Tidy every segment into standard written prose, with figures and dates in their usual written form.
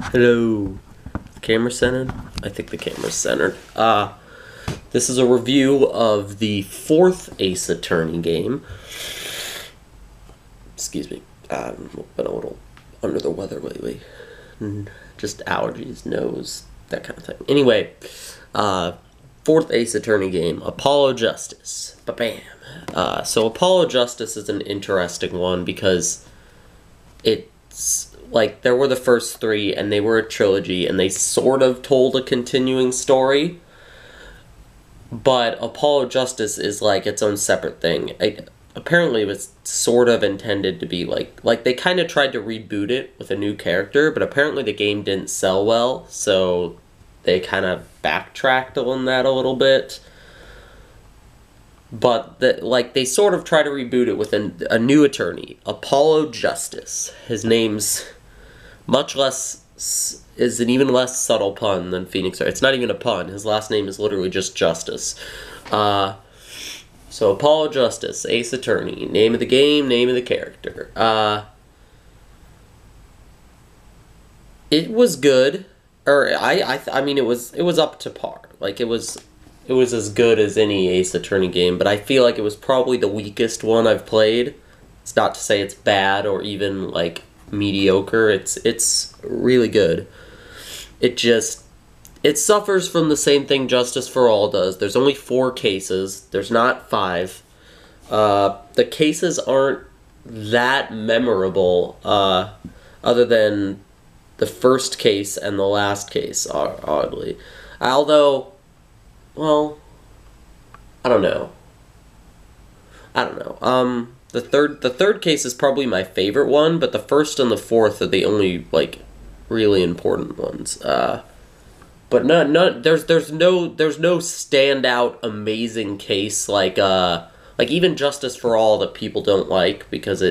Hello. Camera centered? I think the camera's centered. This is a review of the fourth Ace Attorney game. Excuse me. I've been a little under the weather lately. Just allergies, nose, that kind of thing. Anyway, fourth Ace Attorney game, Apollo Justice. Ba-bam. So Apollo Justice is an interesting one because it's like there were the first three and they were a trilogy and they sort of told a continuing story, but Apollo Justice is like its own separate thing. Apparently it was sort of intended to be like they kind of tried to reboot it with a new character, but apparently the game didn't sell well, so they kind of backtracked on that a little bit. But they sort of try to reboot it with a new attorney, Apollo Justice. His name's is an even less subtle pun than Phoenix Wright. It's not even a pun. His last name is literally just Justice. So Apollo Justice, Ace Attorney, name of the game, name of the character. It was good, or I mean it was up to par. Like it was as good as any Ace Attorney game, but I feel like it was probably the weakest one I've played. It's not to say it's bad or even like mediocre. It's really good. It suffers from the same thing Justice for All does. There's only 4 cases. There's not 5. The cases aren't that memorable, other than the first case and the last case, oddly. Although, well, I don't know. The third case is probably my favorite one, but the first and the fourth are the only like really important ones. But there's no standout amazing case like even Justice for All that people don't like because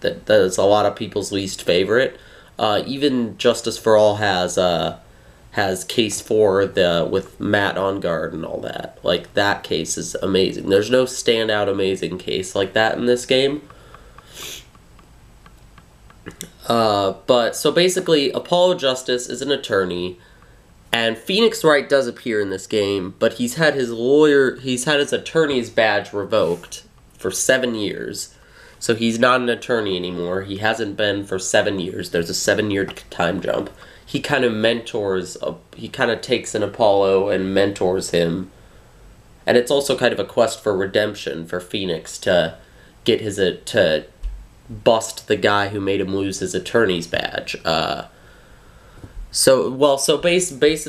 that's a lot of people's least favorite. Even Justice for All has case 4 with Matt on guard and all that. Like, that case is amazing. There's no standout amazing case like that in this game. But, so basically, Apollo Justice is an attorney, and Phoenix Wright does appear in this game, but he's had his attorney's badge revoked for 7 years. So he's not an attorney anymore. He hasn't been for 7 years. There's a 7-year time jump. He kind of he kind of takes an Apollo and mentors him. And it's also kind of a quest for redemption for Phoenix to get to bust the guy who made him lose his attorney's badge.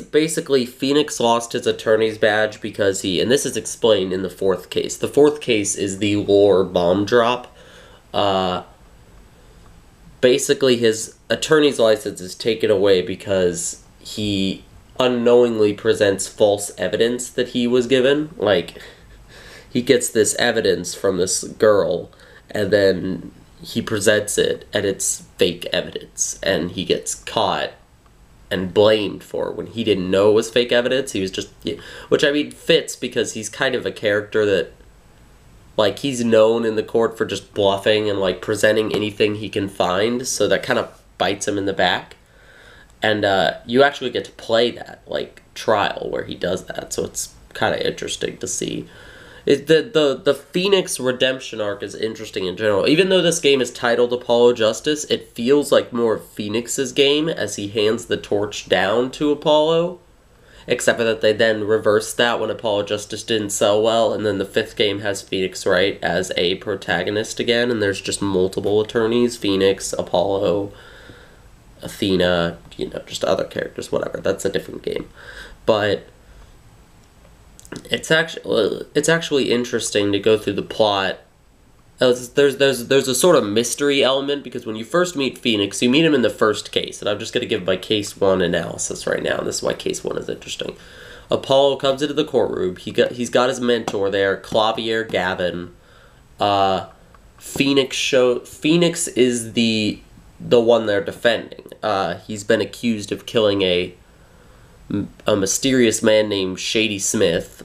Basically Phoenix lost his attorney's badge because and this is explained in the fourth case. The fourth case is the lore bomb drop. Basically, his attorney's license is taken away because he unknowingly presents false evidence that he was given. Like, he gets this evidence from this girl, and then he presents it, and it's fake evidence, and he gets caught and blamed for it when he didn't know it was fake evidence. He was just, which I mean fits because he's kind of a character that, like, he's known in the court for just bluffing and, like, presenting anything he can find, so that kind of bites him in the back. And you actually get to play that, like, trial where he does that, so it's kind of interesting to see. The Phoenix redemption arc is interesting in general. Even though this game is titled Apollo Justice, it feels like more of Phoenix's game as he hands the torch down to Apollo. Except for that they then reversed that when Apollo Justice didn't sell well, and then the 5th game has Phoenix Wright as a protagonist again, and there's just multiple attorneys, Phoenix, Apollo, Athena, just other characters, whatever. That's a different game. But it's actually interesting to go through the plot. There's a sort of mystery element, because when you first meet Phoenix, you meet him in the first case, and I'm just going to give my case 1 analysis right now, and this is why case 1 is interesting. Apollo comes into the courtroom, he's got his mentor there, Clavier Gavin. Phoenix is the one they're defending. He's been accused of killing a mysterious man named Shady Smith,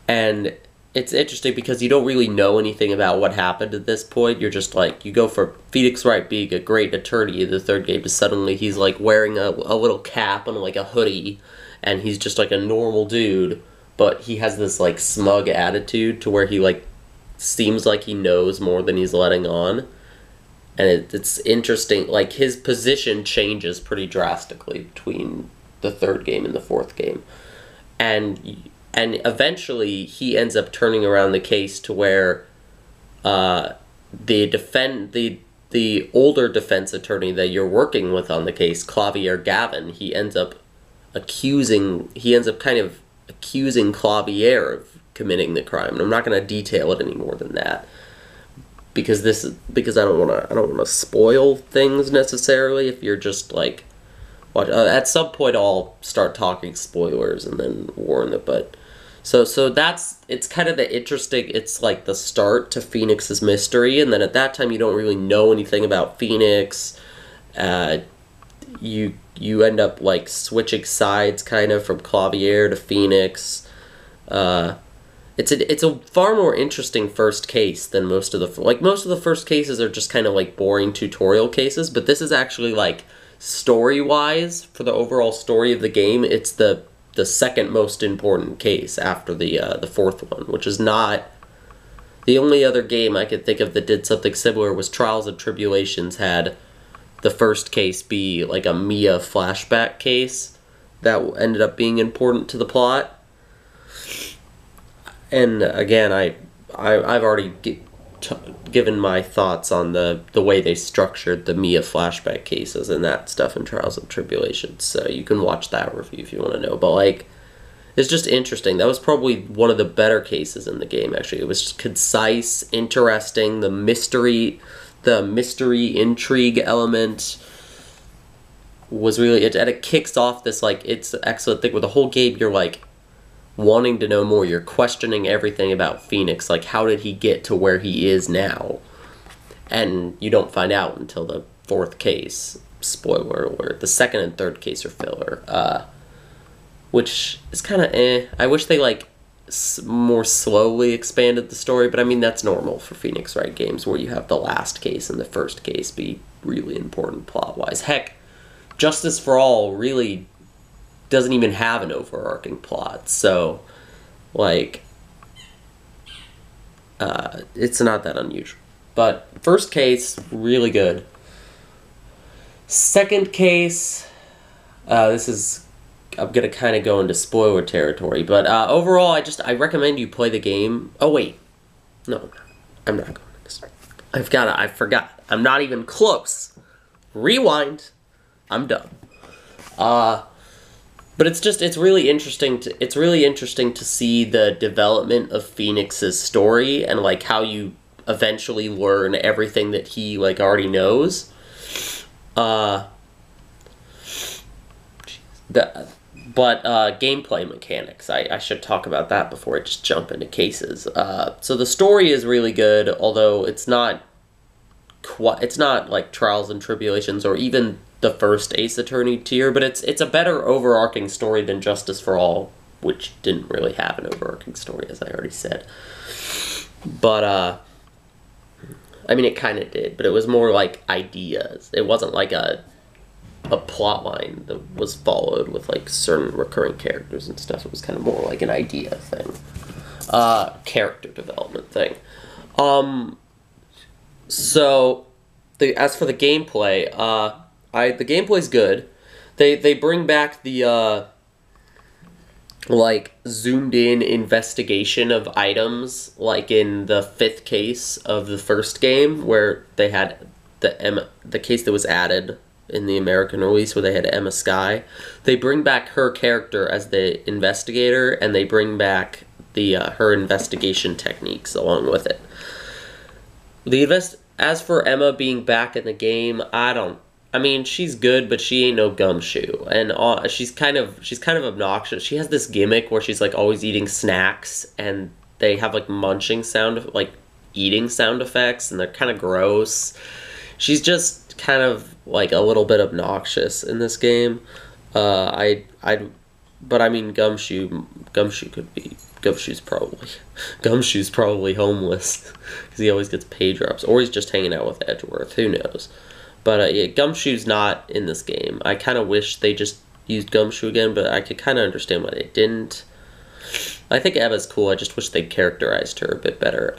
and it's interesting because you don't really know anything about what happened at this point. You're just like, you go for Phoenix Wright being a great attorney in the third game to suddenly he's like wearing a little cap and like a hoodie, and he's just like a normal dude, but he has this like smug attitude to where he like seems like he knows more than he's letting on. And it's interesting, like his position changes pretty drastically between the third game and the fourth game. And eventually, he ends up turning around the case to where the older defense attorney that you're working with on the case, Clavier Gavin, he ends up kind of accusing Clavier of committing the crime. And I'm not going to detail it any more than that, because I don't want to spoil things necessarily. If you're just like, at some point I'll start talking spoilers and then warn it, but. So it's kind of the interesting, it's like the start to Phoenix's mystery, and then at that time you don't really know anything about Phoenix. You end up like switching sides kind of from Clavier to Phoenix. It's a far more interesting first case than most of the first cases are just kind of like boring tutorial cases, but this is actually like story-wise, for the overall story of the game, it's the second most important case after the fourth one, which is not... The only other game I could think of that did something similar was Trials and Tribulations had the first case be like a Mia flashback case that ended up being important to the plot. And again, I've already given my thoughts on the way they structured the Mia flashback cases and that stuff in Trials and Tribulations, so you can watch that review if you want to know. But like, it's just interesting. That was probably one of the better cases in the game, actually. It was concise, interesting, the mystery intrigue element was really it, and it kicks off this like, it's an excellent thing with the whole game. You're like wanting to know more. You're questioning everything about Phoenix, like how did he get to where he is now? And you don't find out until the fourth case. Spoiler alert. The second and third case are filler, which is kind of I wish they like more slowly expanded the story, but I mean that's normal for Phoenix Wright games where you have the last case and the first case be really important plot wise. Heck, Justice for All really doesn't even have an overarching plot, so like it's not that unusual. But first case, really good. Second case, I'm gonna kind of go into spoiler territory, but overall I recommend you play the game. Oh wait, no, I'm not going to this. I forgot, I'm not even close. Rewind, I'm done. But it's really interesting to see the development of Phoenix's story and like how you eventually learn everything that he like already knows. Gameplay mechanics, I should talk about that before I just jump into cases. So the story is really good, although it's not like Trials and Tribulations or even the first Ace Attorney tier, but it's a better overarching story than Justice for All, which didn't really have an overarching story, as I already said. But I mean, it kind of did, but it was more like ideas. It wasn't like a plot line that was followed with like certain recurring characters and stuff. It was kind of more like an idea thing, character development thing. So as for the gameplay, the gameplay's good. They bring back the like zoomed in investigation of items, like in the fifth case of the first game, where they had the case that was added in the American release where they had Emma Skye. They bring back her character as the investigator, and they bring back her investigation techniques along with it. As for Emma being back in the game, I mean, she's good, but she ain't no gumshoe, and she's kind of obnoxious. She has this gimmick where she's like always eating snacks, and they have like munching eating sound effects, and they're kind of gross. She's just kind of like a little bit obnoxious in this game. I But I mean, Gumshoe could be. Gumshoe's probably homeless because he always gets pay drops, or he's just hanging out with Edgeworth. Who knows? But yeah, Gumshoe's not in this game. I kind of wish they just used Gumshoe again, but I could kind of understand why they didn't. I think Eva's cool. I just wish they characterized her a bit better.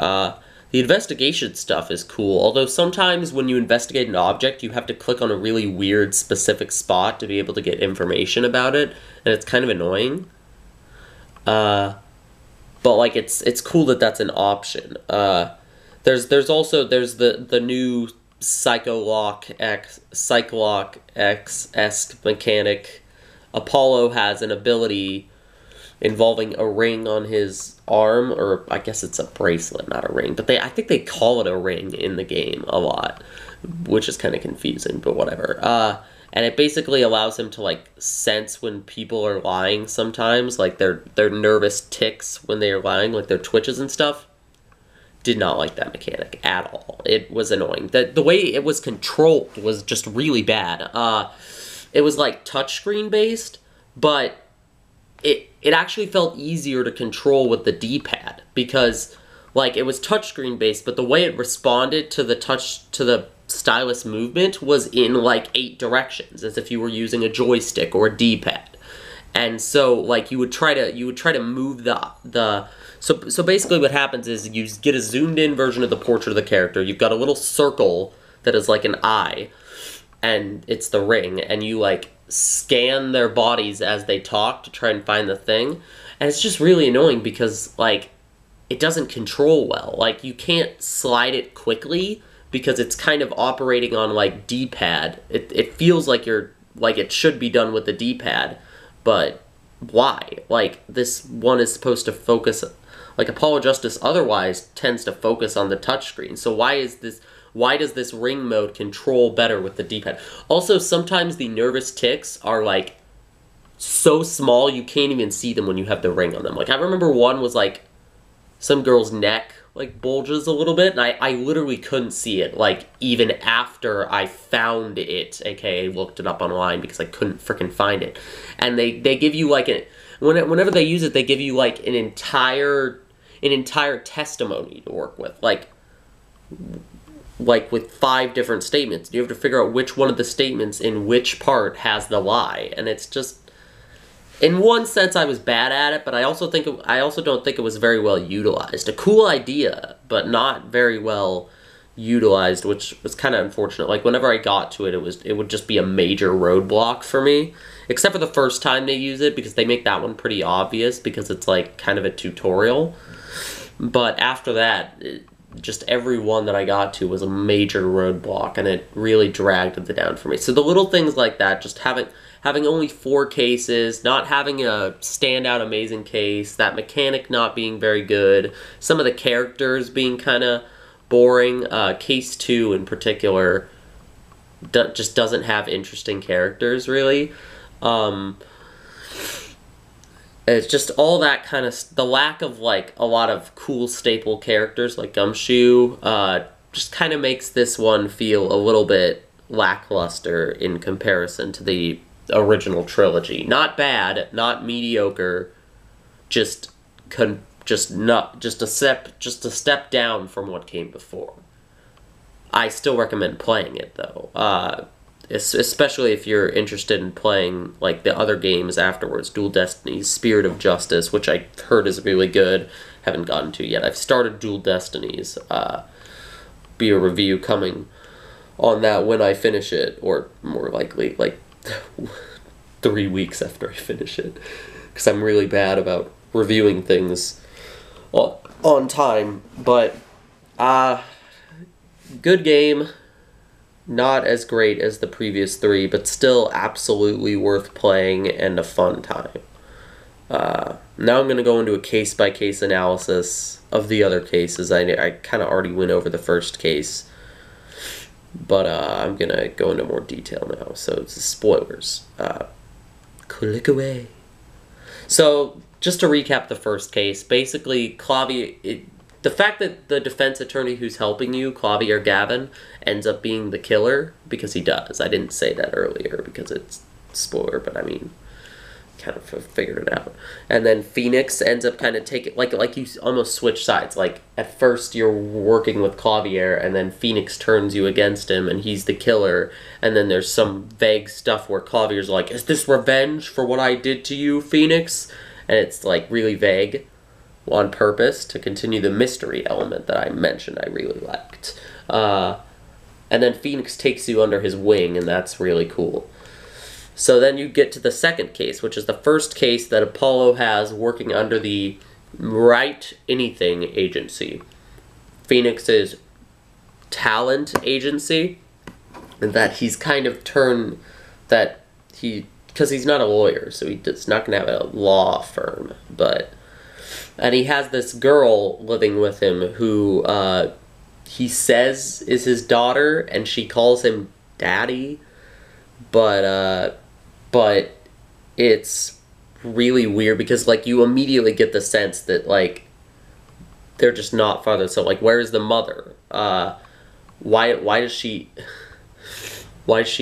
The investigation stuff is cool, although sometimes when you investigate an object, you have to click on a really weird specific spot to be able to get information about it, and it's kind of annoying. But like it's cool that that's an option. There's also the new Psycholock X-esque mechanic. Apollo has an ability involving a ring on his arm, or I guess it's a bracelet, not a ring, but I think they call it a ring in the game a lot, which is kind of confusing, but whatever. And it basically allows him to like sense when people are lying sometimes, like their nervous ticks when they are lying, like their twitches and stuff. Did not like that mechanic at all. It was annoying. The way it was controlled was just really bad. It was like touchscreen based, but it actually felt easier to control with the D-pad because like it was touchscreen based, but the way it responded to the stylus movement was in like 8 directions, as if you were using a joystick or a D-pad. And so like you would try to move so basically what happens is you get a zoomed in version of the portrait of the character. You've got a little circle that is like an eye, and it's the ring, and you like scan their bodies as they talk to try and find the thing. And it's just really annoying because like it doesn't control well. Like you can't slide it quickly because it's kind of operating on like D-pad. It feels like it should be done with the D-pad, but why? Like this one is supposed to focus, like Apollo Justice otherwise tends to focus on the touchscreen. So why does this ring mode control better with the D-pad? Also, sometimes the nervous ticks are like so small you can't even see them when you have the ring on them. Like I remember one was like some girl's neck like bulges a little bit, and I literally couldn't see it like even after I found it, aka looked it up online because I couldn't freaking find it. And they give you like whenever they use it, they give you like an entire testimony to work with, like with 5 different statements. You have to figure out which one of the statements in which part has the lie, and it's just, in one sense, I was bad at it, but I also don't think it was very well utilized. A cool idea, but not very well utilized, which was kind of unfortunate. Like whenever I got to it, it would just be a major roadblock for me, except for the first time they use it, because they make that one pretty obvious because it's like kind of a tutorial. But after that, just every one that I got to was a major roadblock, and it really dragged it down for me. So the little things like that, just having only 4 cases, not having a standout amazing case, that mechanic not being very good, some of the characters being kind of boring. Case 2 in particular just doesn't have interesting characters, really. It's just all that kind of, the lack of like a lot of cool staple characters like Gumshoe just kind of makes this one feel a little bit lackluster in comparison to the original trilogy. Not bad, not mediocre, just a step down from what came before. I still recommend playing it though. Especially if you're interested in playing like the other games afterwards, Dual Destinies, Spirit of Justice, which I heard is really good. Haven't gotten to yet. I've started Dual Destinies. Be a review coming on that when I finish it, or more likely like 3 weeks after I finish it, because I'm really bad about reviewing things on time. But good game. Not as great as the previous 3, but still absolutely worth playing and a fun time. Now I'm going to go into a case-by-case analysis of the other cases. I kind of already went over the first case, but I'm going to go into more detail now, so it's spoilers. Click away. So, just to recap the first case, basically, the fact that the defense attorney who's helping you, Clavier Gavin, ends up being the killer, because he does. I didn't say that earlier because it's spoiler, but I mean, kind of figured it out. And then Phoenix ends up kind of taking, like you almost switch sides. Like, at first you're working with Clavier, and then Phoenix turns you against him, and he's the killer. And then there's some vague stuff where Clavier's like, is this revenge for what I did to you, Phoenix? And it's, like, really vague on purpose to continue the mystery element that I mentioned I really liked. And then Phoenix takes you under his wing, and that's really cool. So then you get to the second case, which is the first case that Apollo has working under the Write Anything agency. Phoenix's talent agency, and that he's kind of turned that because he's not a lawyer, so he's not going to have a law firm, and he has this girl living with him who he says is his daughter, and she calls him daddy, but it's really weird because, like, you immediately get the sense that, like, they're just not father. So, like, where's the mother? Why does she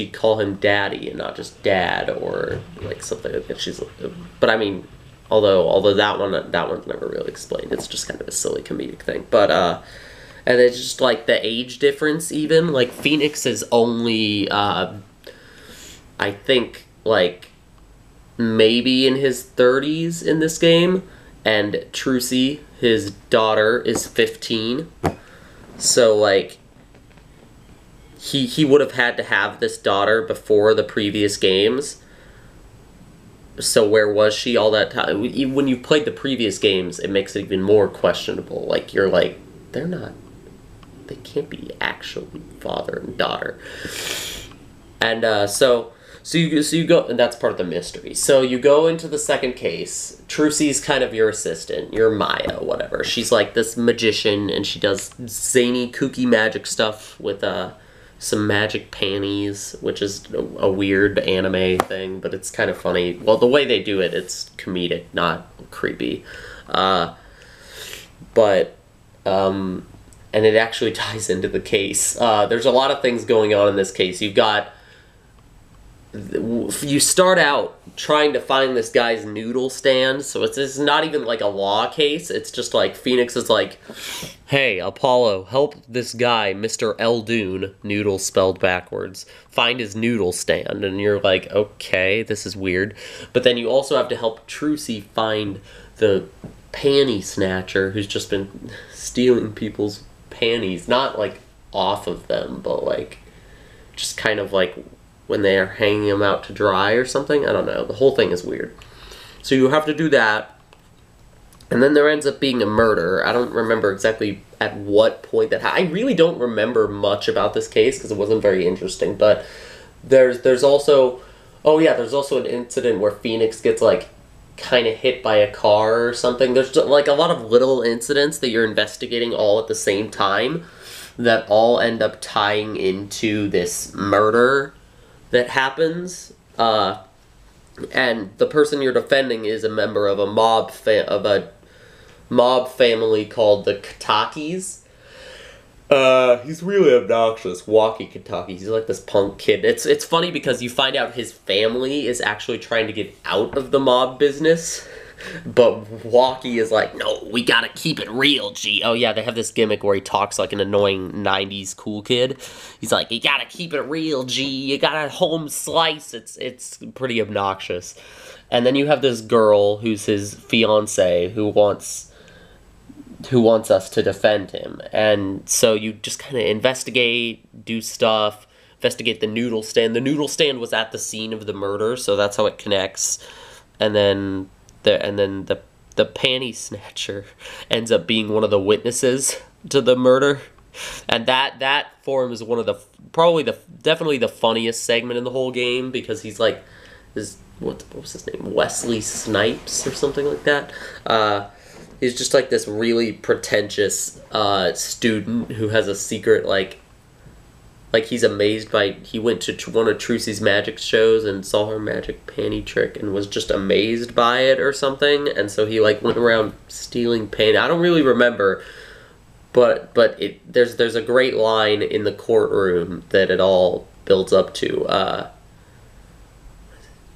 call him daddy and not just dad or, like, something like that? But I mean, although that one's never really explained. It's just kind of a silly comedic thing. But and it's just, like, the age difference even. Like, Phoenix is only I think, like, maybe in his 30s in this game, and Trucy, his daughter, is 15. So, like, he would have had to have this daughter before the previous games. So where was she all that time? When you played the previous games, it makes it even more questionable. Like, you're like, they can't be actually father and daughter. And so you go, and that's part of the mystery. So you go into the second case. Trucy's kind of your assistant, your Maya, whatever. She's like this magician, and she does zany, kooky magic stuff with some magic panties, which is a weird anime thing, but it's kind of funny. Well, the way they do it, it's comedic, not creepy. And it actually ties into the case. There's a lot of things going on in this case. You start out trying to find this guy's noodle stand, so it's not even like a law case. It's just like Phoenix is like, hey, Apollo, help this guy, Mr. Eldoon, noodle spelled backwards, find his noodle stand. And you're like, okay, this is weird. But then you also have to help Trucy find the panty snatcher who's just been stealing people's panties, not like off of them, but like just kind of like when they are hanging them out to dry or something. I don't know. The whole thing is weird. So you have to do that. And then there ends up being a murder. I don't remember exactly at what point that happened. I really don't remember much about this case because it wasn't very interesting. But there's also... Oh yeah, there's also an incident where Phoenix gets like kind of hit by a car or something. There's like a lot of little incidents that you're investigating all at the same time that all end up tying into this murder that happens, and the person you're defending is a member of a mob family called the Katakis. He's really obnoxious, Walkie Kataki. He's like this punk kid. It's funny because you find out his family is actually trying to get out of the mob business, but Walkie is like, no, we gotta keep it real, G. Oh yeah, they have this gimmick where he talks like an annoying 90s cool kid. He's like, you gotta keep it real, G. You gotta home slice. It's pretty obnoxious. And then you have this girl who's his fiance who wants us to defend him. And so you just kind of investigate, do stuff, investigate the noodle stand. The noodle stand was at the scene of the murder, so that's how it connects. And then the panty snatcher ends up being one of the witnesses to the murder. And that forms one of the definitely the funniest segment in the whole game, because he's like what was his name? Wesley Snipes or something like that. He's just like this really pretentious student who has a secret like he's amazed by, he went to one of Trucy's magic shows and saw her magic panty trick and was just amazed by it or something, and so he like went around stealing panty. I don't really remember, but there's a great line in the courtroom that it all builds up to.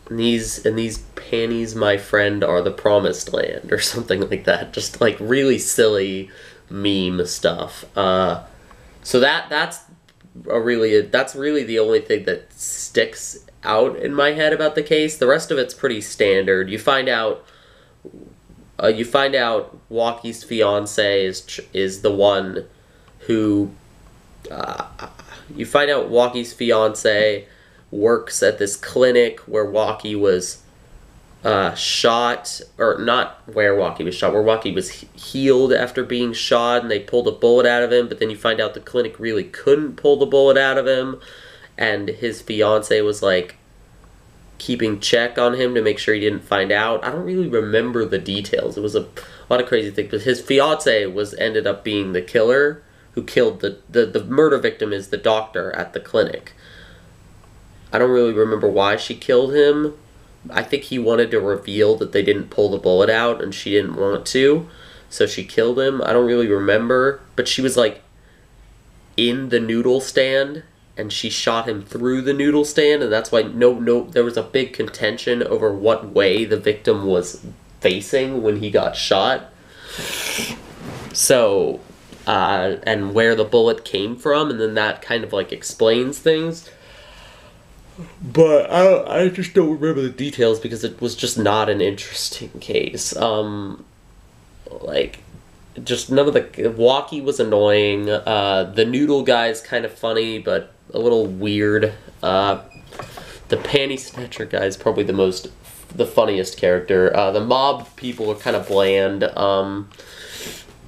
And these panties, my friend, are the promised land, or something like that. Just like really silly meme stuff. So that's really the only thing that sticks out in my head about the case. The rest of it's pretty standard. You find out Walkie's fiance is the one who. You find out Walkie's fiance works at this clinic where Walkie was shot, or not where Walkie was shot, where Walkie was healed after being shot, and they pulled a bullet out of him, but then you find out the clinic really couldn't pull the bullet out of him, and his fiance was, like, keeping check on him to make sure he didn't find out. I don't really remember the details. It was a lot of crazy things, but his fiance ended up being the killer who killed the murder victim is the doctor at the clinic. I don't really remember why she killed him. I think he wanted to reveal that they didn't pull the bullet out and she didn't want to, so she killed him. I don't really remember, but she was like in the noodle stand and she shot him through the noodle stand, and that's why there was a big contention over what way the victim was facing when he got shot. So and where the bullet came from, and then that kind of like explains things. But I just don't remember the details because it was just not an interesting case. Like, just none of the... Walkie was annoying. The noodle guy's kind of funny, but a little weird. The panty snatcher guy is probably the funniest character. The mob people are kind of bland.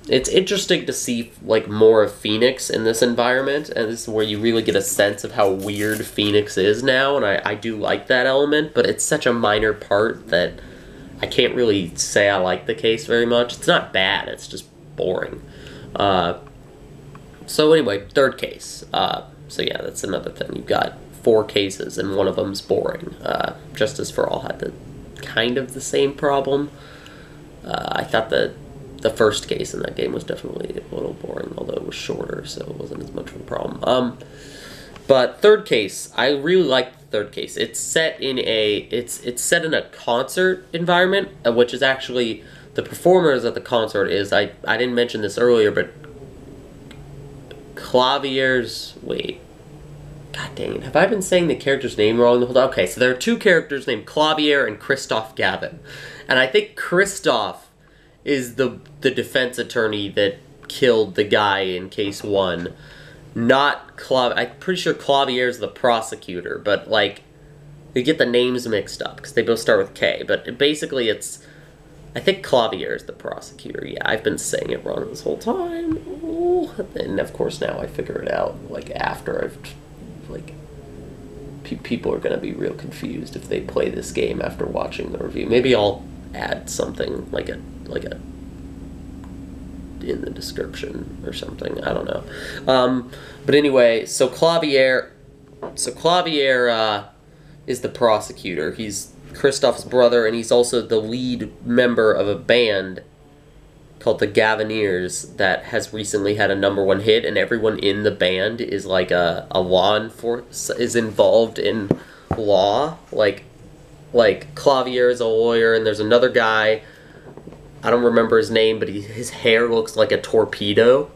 It's interesting to see, like, more of Phoenix in this environment, and this is where you really get a sense of how weird Phoenix is now, and I do like that element, but it's such a minor part that I can't really say I like the case very much. It's not bad, it's just boring. So anyway, third case. So yeah, that's another thing. You've got 4 cases, and one of them's boring. Justice for All had kind of the same problem. I thought that the first case in that game was definitely a little boring, although it was shorter, so it wasn't as much of a problem. But third case, I really like the third case. It's set in a concert environment, which is actually the performers at the concert is I didn't mention this earlier, but Clavier's God dang it, have I been saying the character's name wrong the whole time? Okay, so there are 2 characters named Clavier and Christoph Gavin, and I think Christoph is the defense attorney that killed the guy in case 1. Not I'm pretty sure Clavier is the prosecutor, but, like, they get the names mixed up, because they both start with K, but basically I think Clavier is the prosecutor. Yeah, I've been saying it wrong this whole time. Ooh. And, of course, now I figure it out, like, after people are going to be real confused if they play this game after watching the review. Maybe I'll add something like a in the description or something. I don't know. But anyway, so Clavier is the prosecutor. He's Christoph's brother, and he's also the lead member of a band called the Gavineers that has recently had a #1 hit, and everyone in the band is like a law enforcement, is involved in law. Like Clavier is a lawyer, and there's another guy, I don't remember his name, but his hair looks like a torpedo.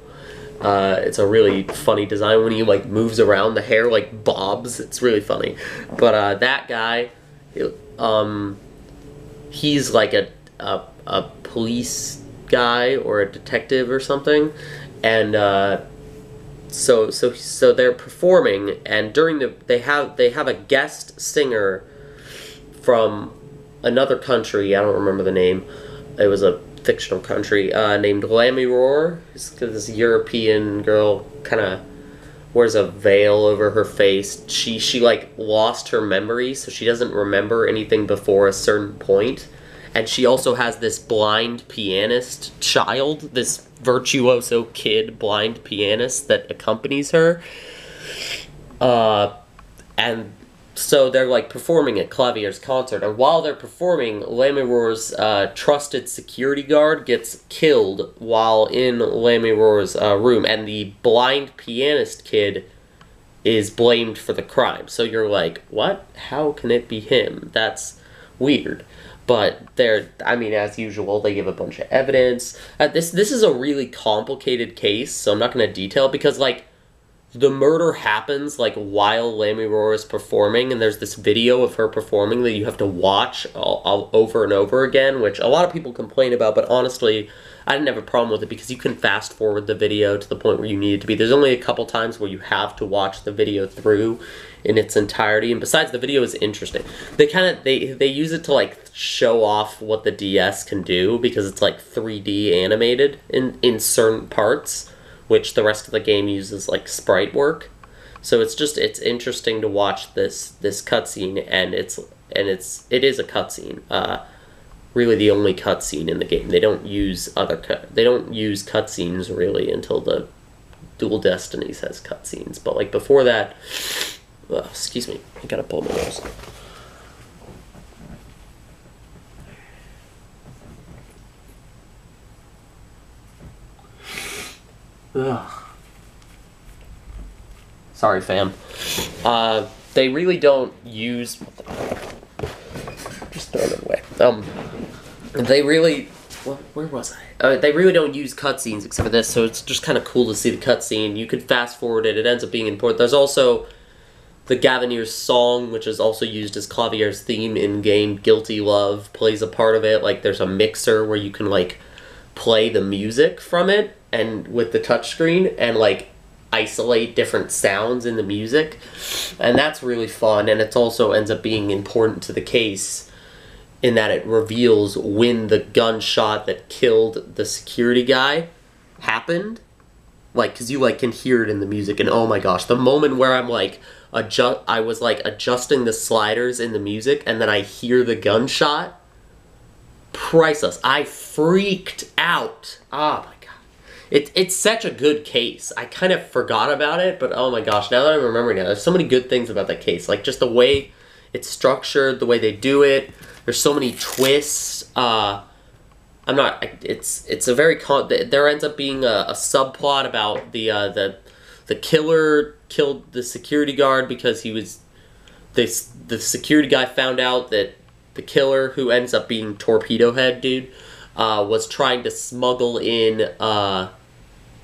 It's a really funny design. When he, like, moves around, the hair, like, bobs. It's really funny. But that guy, he's like a police guy or a detective or something, and so they're performing, and during they have a guest singer from another country. I don't remember the name. It was a fictional country named Lamiror. This European girl kind of wears a veil over her face. She like lost her memory, so she doesn't remember anything before a certain point. And she also has this blind pianist child, this virtuoso kid blind pianist that accompanies her. And so they're, like, performing at Clavier's concert, and while they're performing, Lamiror's trusted security guard gets killed while in Lamiror's room, and the blind pianist kid is blamed for the crime. So you're like, what? How can it be him? That's weird. But I mean, as usual, they give a bunch of evidence. This is a really complicated case, so I'm not going to detail, because, like, the murder happens, like, while Lamy Roar is performing, and there's this video of her performing that you have to watch all over and over again, which a lot of people complain about, but honestly, I didn't have a problem with it, because you can fast forward the video to the point where you need it to be. There's only a couple times where you have to watch the video through in its entirety, and besides, the video is interesting. They use it to, like, show off what the DS can do, because it's, like, 3D animated in certain parts, which the rest of the game uses, like, sprite work. So it's interesting to watch this cutscene, and it is a cutscene. Really the only cutscene in the game. They don't use cutscenes really until the Dual Destinies has cutscenes. But, like, before that, excuse me, I gotta pull my nose. Ugh. Sorry, fam. They really don't use... Just throw it away. They really... Where was I? They really don't use cutscenes except for this, so it's just kind of cool to see the cutscene. You could fast forward it. It ends up being important. There's also the Gavanir's song, which is also used as Clavier's theme in-game. Guilty Love plays a part of it. Like, there's a mixer where you can, like, play the music from it, and with the touchscreen, and, like, isolate different sounds in the music, and that's really fun. And it also ends up being important to the case in that it reveals when the gunshot that killed the security guy happened, like, because you, like, can hear it in the music. And oh my gosh, the moment where I'm like I was like adjusting the sliders in the music, and then I hear the gunshot, priceless. I freaked out. Oh my god. It's such a good case. I kind of forgot about it, but oh my gosh, now that I'm remembering it, there's so many good things about that case. Like, just the way it's structured, the way they do it. There's so many twists. It's a very... There ends up being a subplot about the killer killed the security guard because he was... The security guy found out that the killer, who ends up being Torpedo Head Dude, was trying to smuggle in, I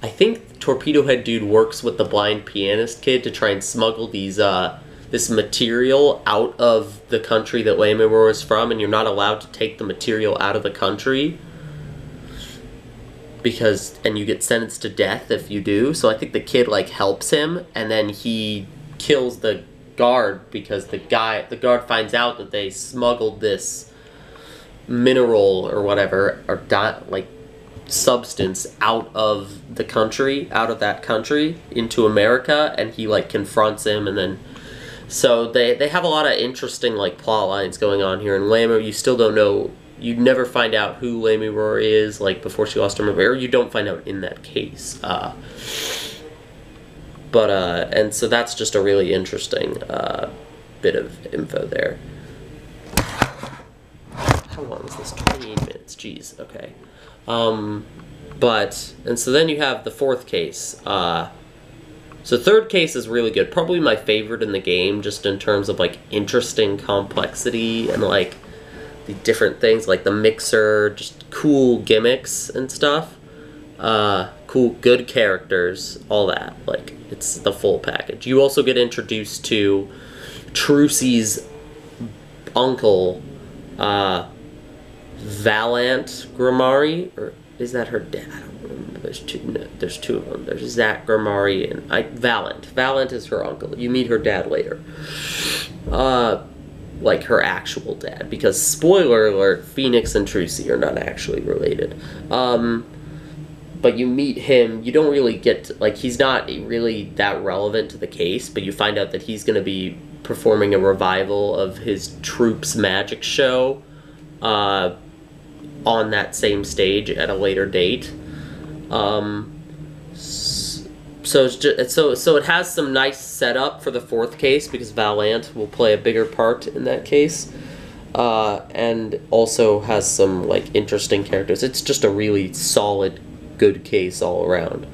think Torpedo Head Dude works with the blind pianist kid to try and smuggle these, this material out of the country that Lamy Roar is from, and you're not allowed to take the material out of the country, and you get sentenced to death if you do. So I think the kid, like, helps him, and then he kills the guard because the guard finds out that they smuggled this mineral or whatever, or like substance out of the country, out of that country into America, and he, like, confronts him, and then so they have a lot of interesting, like, plot lines going on here. And Lamy, you still don't know, you never find out who Lamy Roar is, like, before she lost her memory, or you don't find out in that case. And so that's just a really interesting bit of info there. How long is this? 28 minutes. Jeez. Okay. And so then you have the fourth case. So third case is really good. Probably my favorite in the game, just in terms of, like, interesting complexity and, like, the different things, like the mixer, just cool gimmicks and stuff. Cool, good characters, all that. Like, it's the full package. You also get introduced to Trucy's uncle, Valant Grimari, or is that her dad? I don't remember. There's two of them. There's Zach Grimari and Valant. Valant is her uncle. You meet her dad later. Like, her actual dad, because, spoiler alert, Phoenix and Trucy are not actually related. But you meet him, you don't really get to, like, he's not really that relevant to the case, but you find out that he's going to be performing a revival of his Troops magic show on that same stage at a later date. So it has some nice setup for the fourth case, because Valant will play a bigger part in that case, and also has some, like, interesting characters. It's just a really solid, good case all around.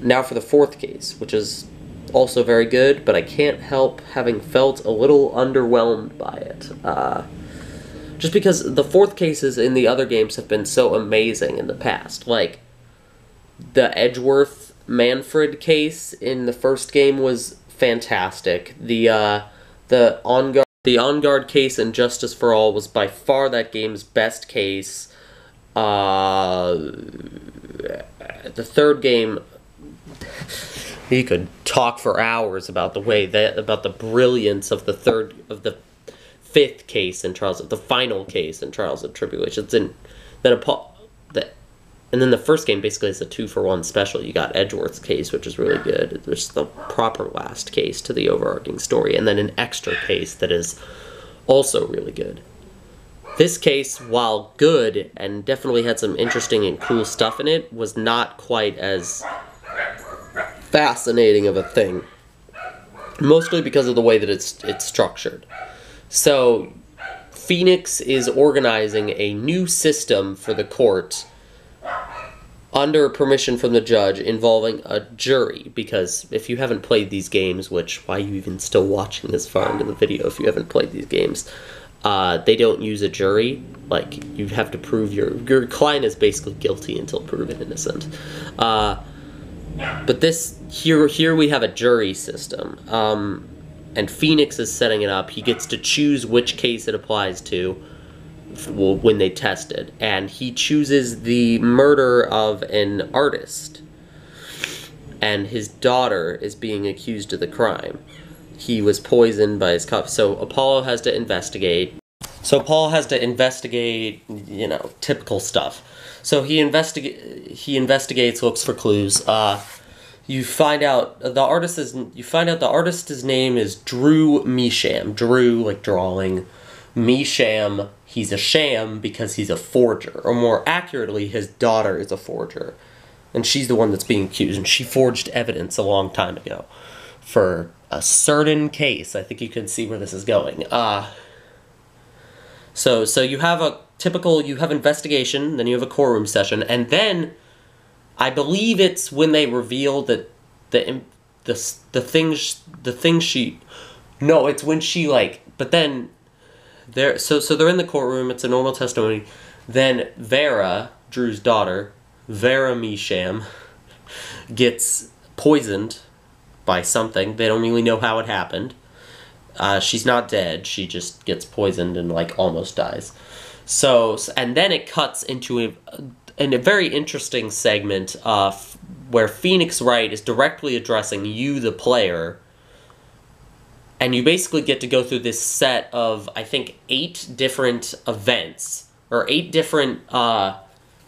Now for the fourth case, which is also very good, but I can't help having felt a little underwhelmed by it. just because the fourth cases in the other games have been so amazing in the past. Like, the Edgeworth Manfred case in the first game was fantastic. The On Guard case in Justice for All was by far that game's best case. The third game, you could talk for hours about the brilliance of the fifth case in Trials of the final case in Trials of Tribulations, and then the first game basically is a 2-for-1 special. You got Edgeworth's case, which is really good. There's the proper last case to the overarching story, and then an extra case that is also really good. This case, while good and definitely had some interesting and cool stuff in it, was not quite as fascinating of a thing. Mostly because of the way that it's structured. So, Phoenix is organizing a new system for the court under permission from the judge involving a jury, because if you haven't played these games, which, why are you even still watching this far into the video if you haven't played these games? They don't use a jury. Like, you have to prove your client is basically guilty until proven innocent. But here we have a jury system. And Phoenix is setting it up. He gets to choose which case it applies to when they test it. And he chooses the murder of an artist. And his daughter is being accused of the crime. He was poisoned by his coffee. So Apollo has to investigate. You know, typical stuff. So he investigates, looks for clues. You find out the artist's name is Drew Measham. Drew, like drawing. Measham, he's a sham because he's a forger. Or more accurately, his daughter is a forger. And she's the one that's being accused. And she forged evidence a long time ago for a certain case. I think you can see where this is going. So you have investigation, then you have a courtroom session, and then I believe it's when they reveal that it's when she, like, but then they're in the courtroom, it's a normal testimony. Then Vera, Drew's daughter, Vera Measham, gets poisoned by something. They don't really know how it happened. She's not dead. She just gets poisoned and, like, almost dies. And then it cuts into a very interesting segment where Phoenix Wright is directly addressing you, the player, and you basically get to go through this set of, I think, 8 different events, or 8 different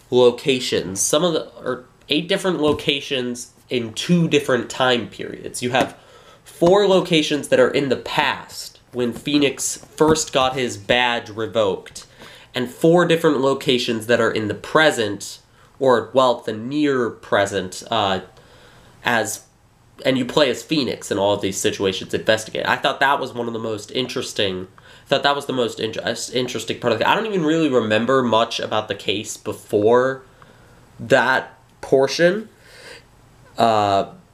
locations. 8 different locations in 2 different time periods. You have 4 locations that are in the past, when Phoenix first got his badge revoked, and 4 different locations that are in the present, or, well, the near present, and you play as Phoenix in all of these situations, investigate. I thought that was one of the most interesting, interesting part of it. I don't even really remember much about the case before that portion.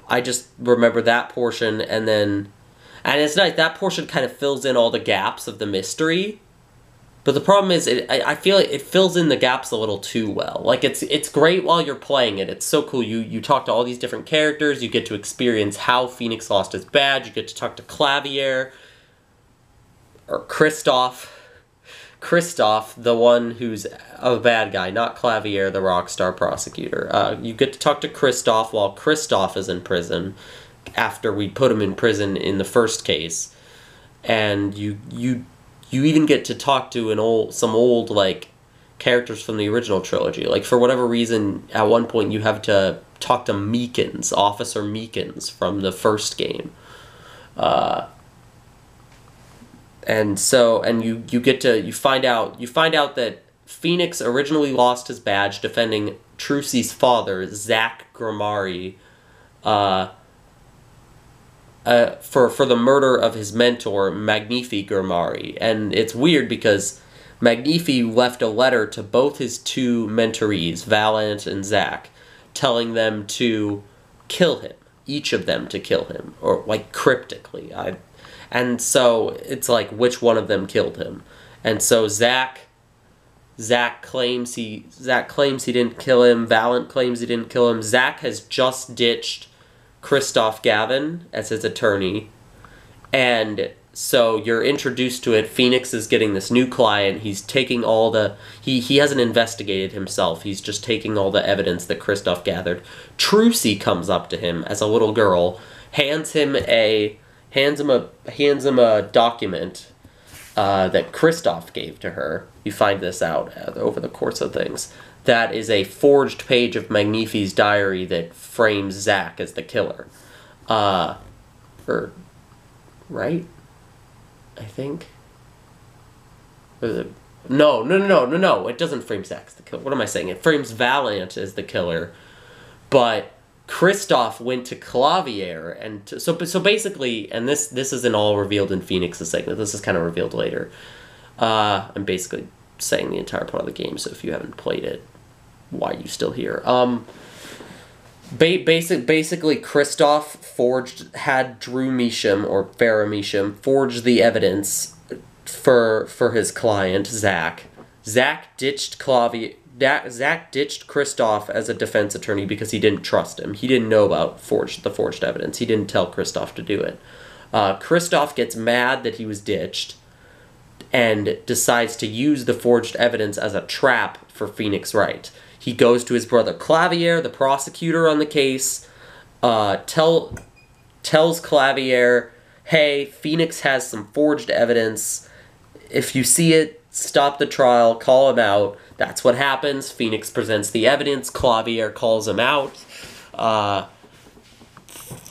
I just remember that portion, and it's nice, that portion kind of fills in all the gaps of the mystery. But the problem is, I feel like it fills in the gaps a little too well. Like, it's great while you're playing it. It's so cool. You talk to all these different characters. You get to experience how Phoenix lost his badge. You get to talk to Clavier, or Kristoff. Kristoff, the one who's a bad guy, not Clavier, the rock star prosecutor. You get to talk to Kristoff while Kristoff is in prison, after we put him in prison in the first case. And you even get to talk to some old like characters from the original trilogy. Like, for whatever reason, at one point you have to talk to Meekins, Officer Meekins from the first game. And you find out that Phoenix originally lost his badge defending Trucy's father, Zach Grimari, for the murder of his mentor, Magnifi Grimari. And it's weird because Magnifi left a letter to both his 2 mentorees, Valant and Zach, telling them to kill him. Each of them to kill him. Or, like, cryptically. And so, it's like, which one of them killed him? And so Zach Zach claims he didn't kill him. Valent claims he didn't kill him. Zach has just ditched Christoph Gavin as his attorney. And so you're introduced to it. Phoenix is getting this new client. He's taking all the... He hasn't investigated himself. He's just taking all the evidence that Christoph gathered. Trucy comes up to him as a little girl, hands him a document that Christoph gave to her. You find this out over the course of things. That is a forged page of Magnifi's diary that frames Zach as the killer. Right? I think. No. It doesn't frame Zach as the killer. What am I saying? It frames Valiant as the killer, but Christoph went to Clavier, and so basically, and this isn't all revealed in Phoenix's segment. This is kind of revealed later. I'm basically saying the entire part of the game. So if you haven't played it, why are you still here? Basically, Christoph had Drew Measham, or Farrah Measham, forge the evidence for his client, Zach. Zach ditched Christoph as a defense attorney because he didn't trust him. He didn't know about the forged evidence. He didn't tell Christoph to do it. Christoph gets mad that he was ditched and decides to use the forged evidence as a trap for Phoenix Wright. He goes to his brother Clavier, the prosecutor on the case, tells Clavier, hey, Phoenix has some forged evidence. If you see it, stop the trial, call him out. That's what happens. Phoenix presents the evidence. Clavier calls him out.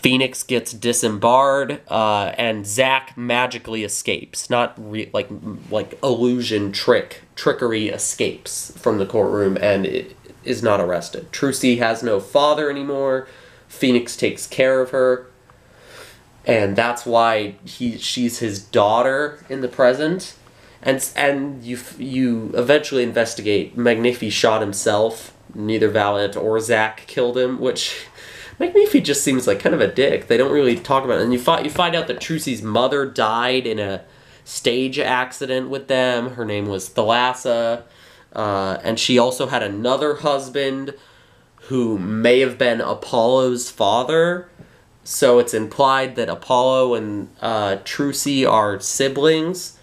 Phoenix gets disembarred, and Zach magically escapes. Not like illusion trickery escapes from the courtroom and it is not arrested. Trucy has no father anymore. Phoenix takes care of her, and that's why she's his daughter in the present. And you eventually investigate. Magnifi shot himself. Neither Valiant or Zach killed him, which Magnifi just seems like kind of a dick. They don't really talk about it. And you find out that Trucy's mother died in a stage accident with them. Her name was Thalassa. And she also had another husband who may have been Apollo's father. So it's implied that Apollo and Trucy are siblings.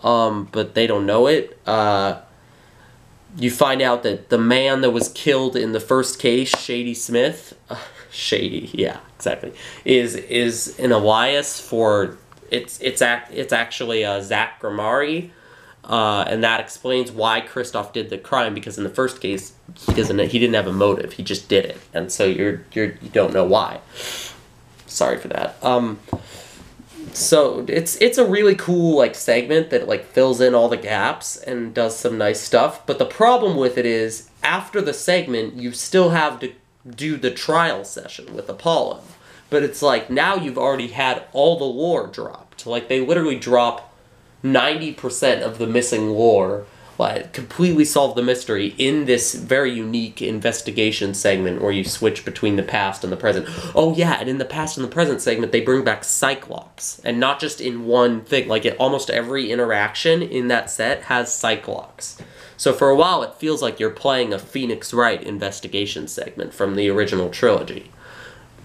But they don't know it. You find out that the man that was killed in the first case, Shady Smith, Shady, yeah, exactly, is an alias for it's actually Zach Grimari, and that explains why Christoph did the crime, because in the first case he didn't have a motive, he just did it, and so you don't know why. Sorry for that. So it's a really cool segment that fills in all the gaps and does some nice stuff. But the problem with it is after the segment you still have to do the trial session with Apollo. But it's now you've already had all the lore dropped. They literally drop 90% of the missing lore, completely solve the mystery in this very unique investigation segment where you switch between the past and the present. Oh yeah, and in the past and the present segment, they bring back Cyclops. And not just in one thing, almost every interaction in that set has Cyclops. So for a while, it feels like you're playing a Phoenix Wright investigation segment from the original trilogy.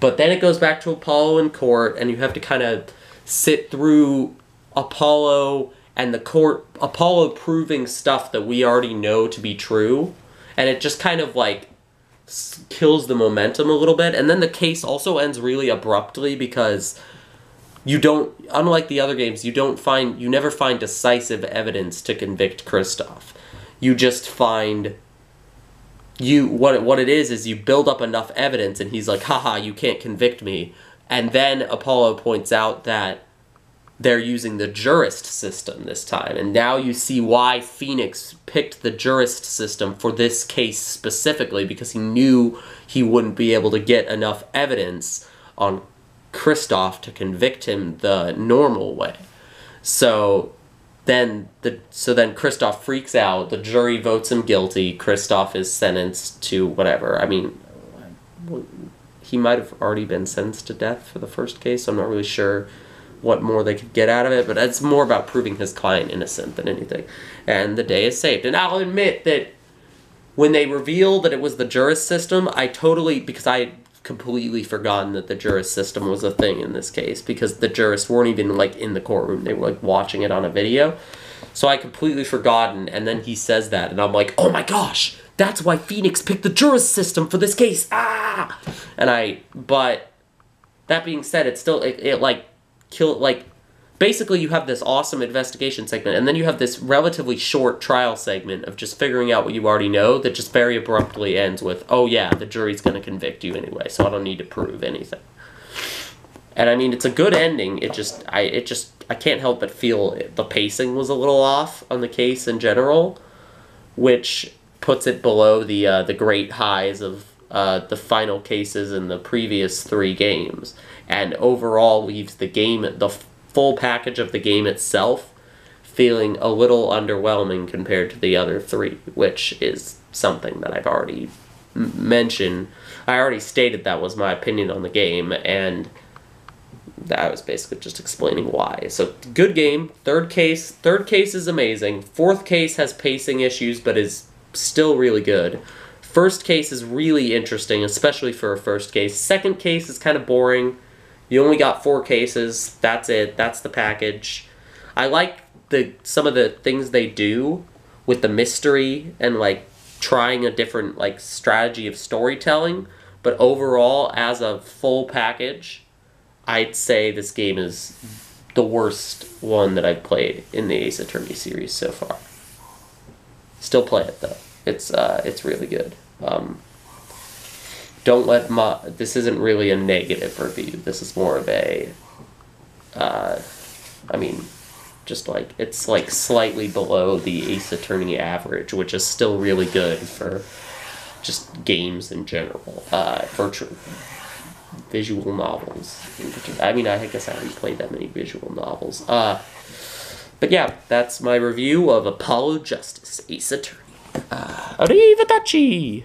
But then it goes back to Apollo in court, and you have to kind of sit through Apollo and the court, Apollo proving stuff that we already know to be true, and it just kind of kills the momentum a little bit. And then the case also ends really abruptly because you don't, unlike the other games, you never find decisive evidence to convict Christoph. You just find what it is you build up enough evidence and he's like, haha, you can't convict me. And then Apollo points out that they're using the jurist system this time. And now you see why Phoenix picked the jurist system for this case specifically, because he knew he wouldn't be able to get enough evidence on Christoph to convict him the normal way. So then Christoph freaks out, the jury votes him guilty, Christoph is sentenced to whatever. I mean, he might have already been sentenced to death for the first case, I'm not really sure. what more they could get out of it, but it's more about proving his client innocent than anything. And the day is saved. And I'll admit that when they revealed that it was the Juris system, because I had completely forgotten that the Juris system was a thing in this case, because the jurists weren't even, like, in the courtroom. They were, like, watching it on a video. So I completely forgotten, and then he says that, and I'm like, oh my gosh, that's why Phoenix picked the Juris system for this case. Ah! But that being said, it still, basically you have this awesome investigation segment, and then you have this relatively short trial segment of just figuring out what you already know that just very abruptly ends with, oh yeah, the jury's going to convict you anyway, so I don't need to prove anything. And I mean, it's a good ending. I can't help but feel the pacing was a little off on the case in general, which puts it below the great highs of the final cases in the previous 3 games, and overall leaves the full package of the game itself feeling a little underwhelming compared to the other 3, which is something that I've already mentioned. I already stated that was my opinion on the game, and I was basically just explaining why. So, good game. Third case is amazing. Fourth case has pacing issues, but is still really good. First case is really interesting, especially for a first case. Second case is kind of boring. You only got 4 cases. That's it. That's the package. I like some of the things they do with the mystery and, like, trying a different, like, strategy of storytelling. But overall, as a full package, I'd say this game is the worst one that I've played in the Ace Attorney series so far. Still play it, though. It's really good. This isn't really a negative review. This is more of a, just like, it's like slightly below the Ace Attorney average, which is still really good for just games in general. Visual novels in particular. I mean, I guess I haven't played that many visual novels. But yeah, that's my review of Apollo Justice, Ace Attorney. Arrivederci!